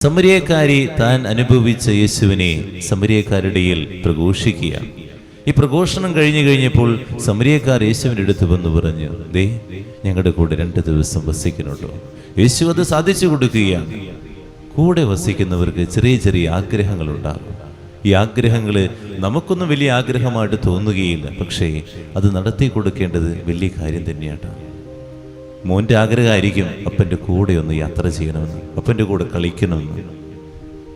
സമരിയക്കാരി താൻ അനുഭവിച്ച യേശുവിനെ സമരിയക്കാരുടെ പ്രഘോഷിക്കുകയാണ്. ഈ പ്രഘോഷണം കഴിഞ്ഞപ്പോൾ സമരിയക്കാർ യേശുവിൻ്റെ അടുത്ത് വന്ന് പറഞ്ഞു, ദേ ഞങ്ങളുടെ കൂടെ 2 ദിവസം വസിക്കുന്നുണ്ടോ? യേശു അത് സാധിച്ചു കൊടുക്കുകയാണ്. കൂടെ വസിക്കുന്നവർക്ക് ചെറിയ ചെറിയ ആഗ്രഹങ്ങളുണ്ടാകും. ഈ ആഗ്രഹങ്ങൾ നമുക്കൊന്നും വലിയ ആഗ്രഹമായിട്ട് തോന്നുകയില്ല, പക്ഷേ അത് നടത്തി കൊടുക്കേണ്ടത് വലിയ കാര്യം തന്നെയാണ്. മോൻ്റെ ആഗ്രഹമായിരിക്കും അപ്പൻ്റെ കൂടെ ഒന്ന് യാത്ര ചെയ്യണമെന്ന്, അപ്പൻ്റെ കൂടെ കളിക്കണമെന്ന്,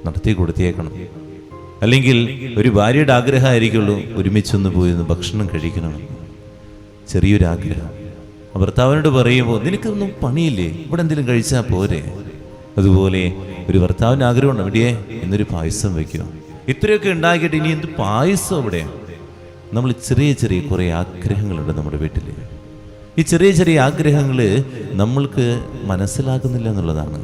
നടത്തി കൊടുത്തേക്കണം. അല്ലെങ്കിൽ ഒരു ഭാര്യയുടെ ആഗ്രഹമായിരിക്കുള്ളൂ ഒരുമിച്ചൊന്ന് പോയി ഒന്ന് ഭക്ഷണം കഴിക്കണമെന്ന്. ചെറിയൊരാഗ്രഹം ഭർത്താവിനോട് പറയുമ്പോൾ നിനക്കൊന്നും പണിയില്ലേ, ഇവിടെ എന്തെങ്കിലും കഴിച്ചാൽ പോരെ. അതുപോലെ ഒരു ഭർത്താവിൻ്റെ ആഗ്രഹമുണ്ട്, എവിടെയേ എന്നൊരു പായസം വയ്ക്കുക. ഇത്രയൊക്കെ ഉണ്ടാക്കിയിട്ട് ഇനി എന്ത് പായസം അവിടെയാണ്. നമ്മൾ ചെറിയ ചെറിയ കുറേ ആഗ്രഹങ്ങളുണ്ട് നമ്മുടെ വീട്ടിൽ. ഈ ചെറിയ ചെറിയ ആഗ്രഹങ്ങൾ നമ്മൾക്ക് മനസ്സിലാകുന്നില്ല എന്നുള്ളതാണ്.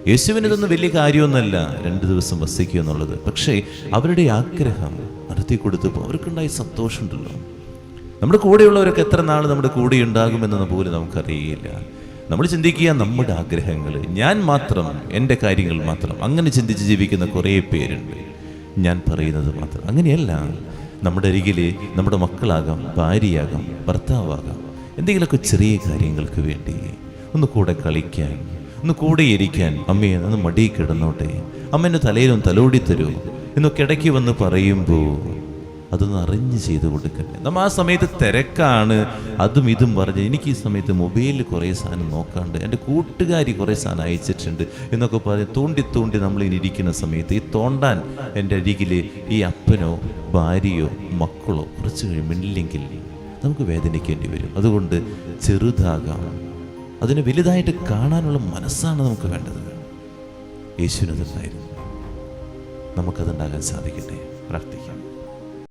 യേശുവിനിതൊന്നും വലിയ കാര്യമൊന്നുമല്ല 2 ദിവസം വസിക്കുക എന്നുള്ളത്. പക്ഷേ അവരുടെ ആഗ്രഹം നടത്തി കൊടുത്തപ്പോൾ അവർക്കുണ്ടായ സന്തോഷമുണ്ടല്ലോ. നമ്മുടെ കൂടെയുള്ളവരൊക്കെ എത്ര നാൾ നമ്മുടെ കൂടെ ഉണ്ടാകുമെന്നത് പോലും നമുക്കറിയില്ല. നമ്മൾ ചിന്തിക്കുക നമ്മുടെ ആഗ്രഹങ്ങൾ, ഞാൻ മാത്രം, എൻ്റെ കാര്യങ്ങൾ മാത്രം, അങ്ങനെ ചിന്തിച്ച് ജീവിക്കുന്ന കുറേ പേരുണ്ട്. ഞാൻ പറയുന്നത് മാത്രം അങ്ങനെയല്ല. നമ്മുടെ അരികിൽ നമ്മുടെ മക്കളാകാം, ഭാര്യയാകാം, ഭർത്താവാകാം, എന്തെങ്കിലുമൊക്കെ ചെറിയ കാര്യങ്ങൾക്ക് വേണ്ടി ഒന്ന് കൂടെ കളിക്കാൻ, ഒന്ന് കൂടെ ഇരിക്കാൻ, അമ്മയെ ഒന്ന് മടി കിടന്നോട്ടെ, അമ്മേൻ്റെ തലയിലും തലോടി തരൂ എന്നൊക്കെ ഇടയ്ക്ക് വന്ന് പറയുമ്പോൾ അതൊന്ന് അറിഞ്ഞ് ചെയ്ത് കൊടുക്കണ്ടേ. നമ്മൾ ആ സമയത്ത് തിരക്കാണ്, അതും ഇതും പറഞ്ഞ് എനിക്ക് ഈ സമയത്ത് മൊബൈലിൽ കുറേ സാധനം നോക്കാണ്ട്, എൻ്റെ കൂട്ടുകാരി കുറേ സാധനം അയച്ചിട്ടുണ്ട് എന്നൊക്കെ പറഞ്ഞ് തോണ്ടി നമ്മളിങ്ങനെ ഇരിക്കുന്ന സമയത്ത് ഈ തോണ്ടാൻ എൻ്റെ അരികിൽ ഈ അപ്പനോ ഭാര്യയോ മക്കളോ കുറച്ച് കഴിയുമില്ലെങ്കിൽ നമുക്ക് വേദനിക്കേണ്ടി വരും. അതുകൊണ്ട് ചെറുതാകാം, അതിനെ വലുതായിട്ട് കാണാനുള്ള മനസ്സാണ് നമുക്ക് വേണ്ടത്. യേശുവിനതുണ്ടായിരുന്നു, നമുക്കതുണ്ടാകാൻ സാധിക്കട്ടെ. പ്രാർത്ഥിക്കാം.